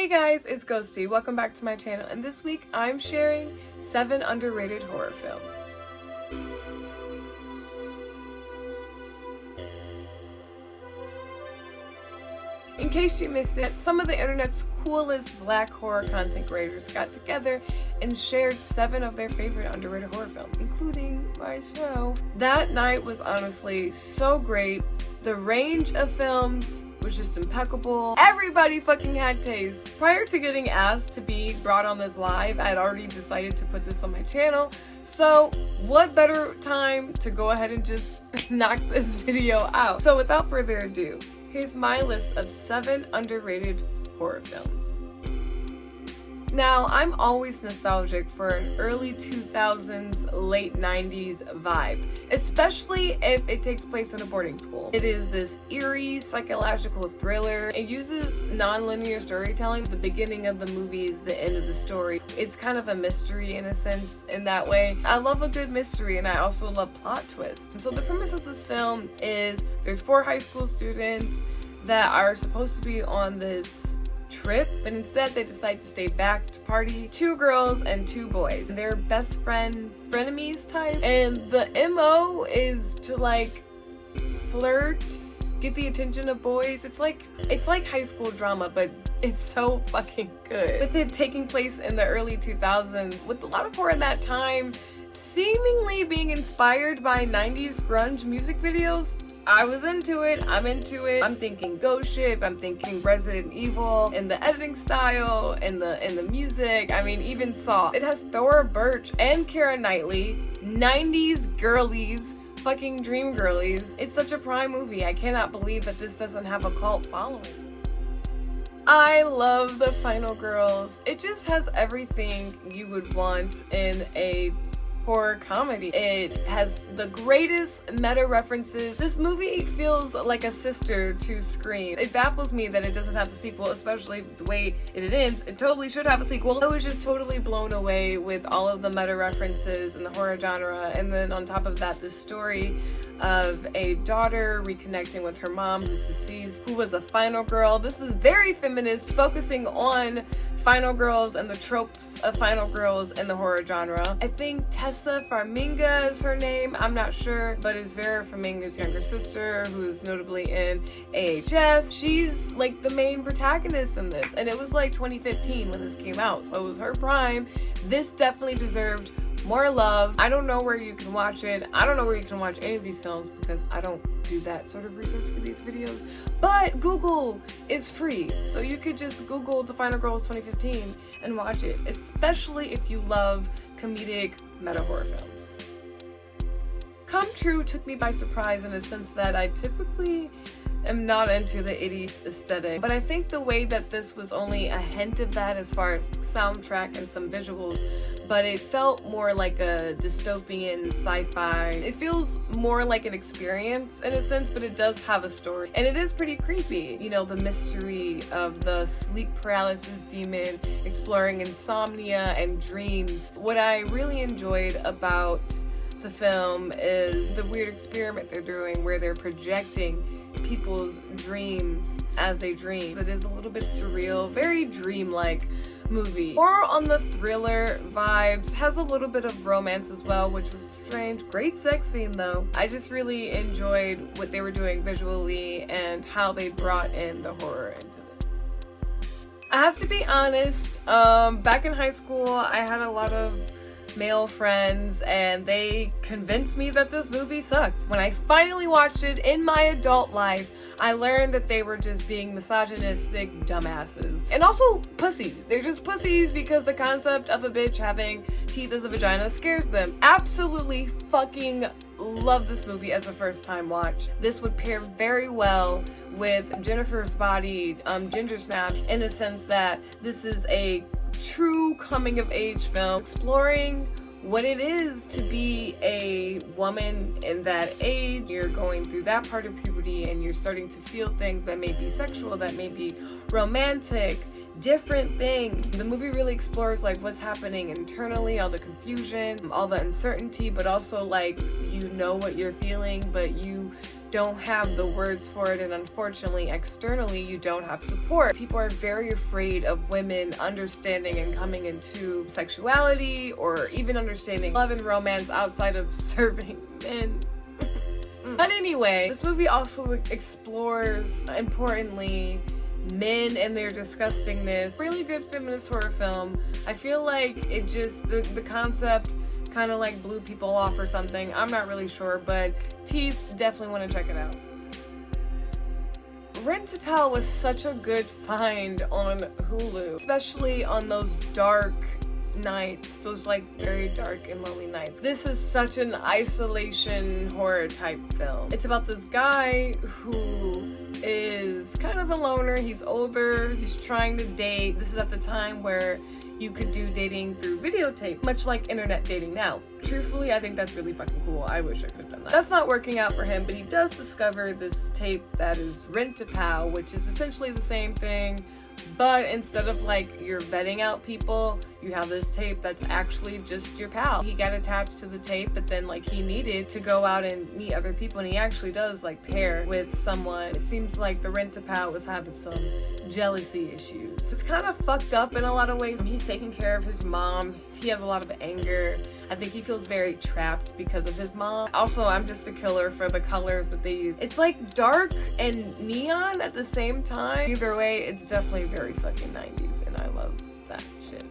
Hey guys, it's Ghosdee. Welcome back to my channel, and this week I'm sharing 7 underrated horror films. In case you missed it, some of the internet's coolest black horror content creators got together and shared 7 of their favorite underrated horror films, including my show. That night was honestly so great. The range of films was just impeccable. Everybody fucking had taste. Prior to getting asked to be brought on this live, I had already decided to put this on my channel. So what better time to go ahead and just knock this video out? So without further ado, here's my list of 7 underrated horror films. Now, I'm always nostalgic for an early 2000s, late 90s vibe, especially if it takes place in a boarding school. It is this eerie psychological thriller. It uses non-linear storytelling. The beginning of the movie is the end of the story. It's kind of a mystery in a sense in that way. I love a good mystery, and I also love plot twists. So the premise of this film is there's 4 high school students that are supposed to be on this trip, but instead they decide to stay back to party. 2 girls and 2 boys. They're best frenemies type, and the MO is to like flirt, get the attention of boys. It's like high school drama, but it's so fucking good. With it taking place in the early 2000s, with a lot of horror in that time seemingly being inspired by 90s grunge music videos, I was into it. I'm into it. I'm thinking Ghost Ship. I'm thinking Resident Evil, and the editing style, and the music. I mean, even Saw. It has Thora Birch and Keira Knightley, 90s girlies, fucking dream girlies. It's such a prime movie. I cannot believe that this doesn't have a cult following. I love The Final Girls. It just has everything you would want in a horror comedy. It has the greatest meta references. This movie feels like a sister to Scream. It baffles me that it doesn't have a sequel, especially the way it ends. It totally should have a sequel. I was just totally blown away with all of the meta references and the horror genre, and then on top of that, the story of a daughter reconnecting with her mom who's deceased, who was a final girl. This is very feminist, focusing on final girls and the tropes of final girls in the horror genre. I think Tessa Farmiga is her name, I'm not sure, but is Vera Farmiga's younger sister, who's notably in AHS. She's like the main protagonist in this, and it was like 2015 when this came out, so it was her prime. This definitely deserved more love. I don't know where you can watch it. I don't know where you can watch any of these films because I don't do that sort of research for these videos, but Google is free, so you could just Google The Final Girls 2015 and watch it, especially if you love comedic meta horror films. Come True took me by surprise in a sense that I typically am not into the 80s aesthetic, but I think the way that this was only a hint of that as far as soundtrack and some visuals, but it felt more like a dystopian sci-fi. It feels more like an experience in a sense, but it does have a story, and it is pretty creepy. You know, the mystery of the sleep paralysis demon, exploring insomnia and dreams. What I really enjoyed about the film is the weird experiment they're doing where they're projecting people's dreams as they dream. It is a little bit surreal, very dreamlike movie. More on the thriller vibes, has a little bit of romance as well, which was strange. Great sex scene though. I just really enjoyed what they were doing visually and how they brought in the horror into it. I have to be honest, back in high school I had a lot of male friends, and they convinced me that this movie sucked. When I finally watched it in my adult life, I learned that they were just being misogynistic dumbasses. And also pussies. They're just pussies because the concept of a bitch having teeth as a vagina scares them. Absolutely fucking love this movie as a first time watch. This would pair very well with Jennifer's Body, Ginger Snap, in the sense that this is a true coming of age film exploring what it is to be a woman in that age. You're going through that part of puberty and you're starting to feel things that may be sexual, that may be romantic, different things. The movie really explores like what's happening internally, all the confusion, all the uncertainty, but also like you know what you're feeling, but you don't have the words for it, and unfortunately externally you don't have support. People are very afraid of women understanding and coming into sexuality or even understanding love and romance outside of serving men. But anyway, this movie also explores, importantly, men and their disgustingness. Really good feminist horror film. I feel like it just, the concept kind of like blew people off or something. I'm not really sure, but teeth, definitely want to check it out. Rent-A-Pal was such a good find on Hulu, especially on those dark nights, those like very dark and lonely nights. This is such an isolation horror type film. It's about this guy who is kind of a loner. He's older, he's trying to date. This is at the time where you could do dating through videotape, much like internet dating now. Truthfully, I think that's really fucking cool. I wish I could have done that. That's not working out for him, but he does discover this tape that is Rent-A-Pal, which is essentially the same thing, but instead of like you're vetting out people, you have this tape that's actually just your pal. He got attached to the tape, but then like he needed to go out and meet other people, and he actually does like pair with someone. It seems like the Rent-A-Pal was having some jealousy issues. It's kind of fucked up in a lot of ways. He's taking care of his mom. He has a lot of anger. I think he feels very trapped because of his mom. Also, I'm just a killer for the colors that they use. It's like dark and neon at the same time. Either way, it's definitely very fucking 90s, and I love that shit.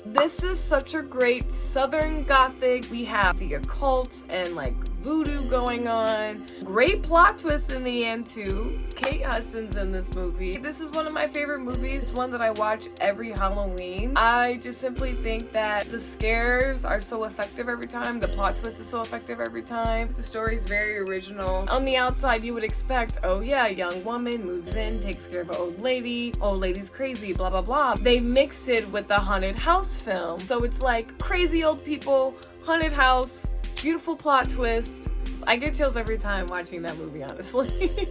This is such a great Southern Gothic. We have the occult and like voodoo going on. Great plot twist in the end too. Kate Hudson's in this movie. This is one of my favorite movies. It's one that I watch every Halloween. I just simply think that the scares are so effective every time. The plot twist is so effective every time. The story is very original. On the outside, you would expect, oh yeah, a young woman moves in, takes care of an old lady. Old lady's crazy, blah, blah, blah. They mix it with the haunted house film. So it's like crazy old people, haunted house, beautiful plot twist. I get chills every time watching that movie, honestly.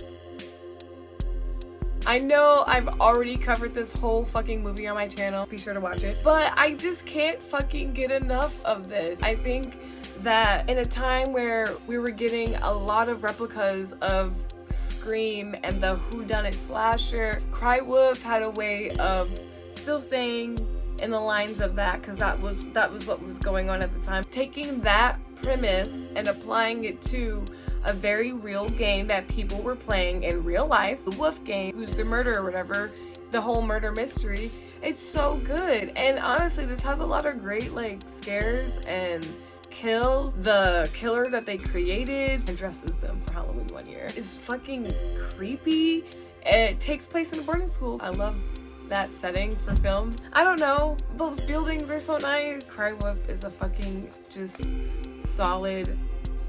I know I've already covered this whole fucking movie on my channel. Be sure to watch it. But I just can't fucking get enough of this. I think that in a time where we were getting a lot of replicas of Scream and the whodunit slasher, Cry Wolf had a way of still staying in the lines of that, because that was what was going on at the time. Taking that premise and applying it to a very real game that people were playing in real life, the wolf game, who's the murderer or whatever, the whole murder mystery. It's so good. And honestly, this has a lot of great like scares and kills. The killer that they created and dresses them for Halloween one year is fucking creepy. It takes place in a boarding school. I love that setting for films. I don't know, those buildings are so nice. Cry Wolf is a fucking just solid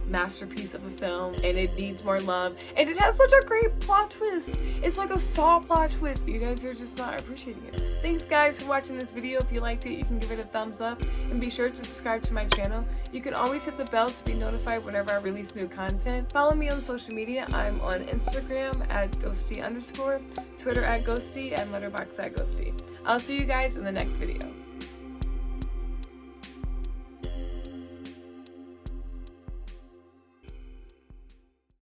masterpiece of a film, and it needs more love, and it has such a great plot twist. It's like a Saw plot twist. You guys are just not appreciating it. Thanks guys for watching this video. If you liked it, you can give it a thumbs up, and be sure to subscribe to my channel. You can always hit the bell to be notified whenever I release new content. Follow me on social media. I'm on Instagram at Ghosdee_, Twitter at Ghosdee, and Letterboxd at Ghosdee. I'll see you guys in the next video.